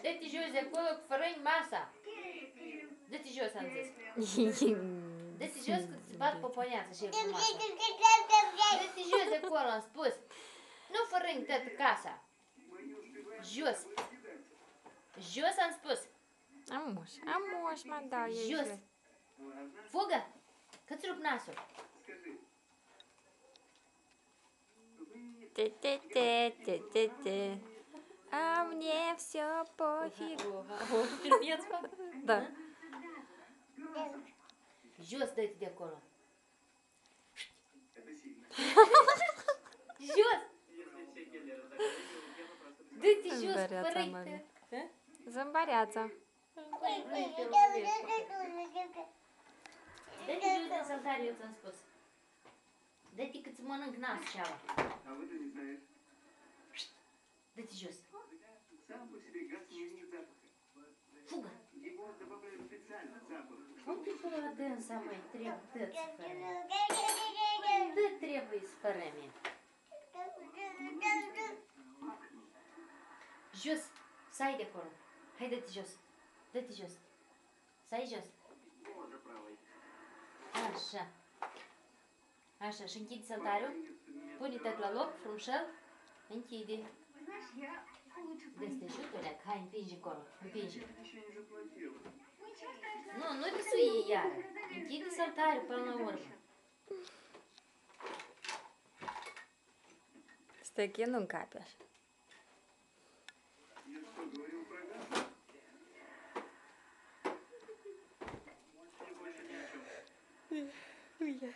Dă-te jos de acolo cu fărâni masa. Dă-te jos, am zis. Dă-te jos că îți bat poponeață și e frumoasă. Dă-te jos de acolo, am spus. Nu fărâni toată casa. Jos. Jos am spus. Amuș, mă dau ei Jos. jos. Fugă. Că-ți rup nasul. Те-те-те. А мне все пофиг. Filmeți, mă? Da. Jos, dă-te de acolo. Jos. Dă-te jos, Zâmbăreața, fărâni. mami. Zâmbăreața. Dă-te jos din saltare, eu ți-am spus. Dă-te că-ți mănânc nas ceava. Dă-te jos. Fugă. Un pic la dânsa, măi, trebuie tăți fără. Tăt trebuie să fără mine. Jos. Sai de acolo. Hai, dă-te jos. Dă-te jos. Sai jos. Așa. Așa, și închide saltariul. Pune tot la loc, frumșel. Închide. Dă-te jutule, hai, împingi acolo. Împingi. Nu te sui iară. Închide saltariul până la urmă. Stai că nu încape așa. Uite.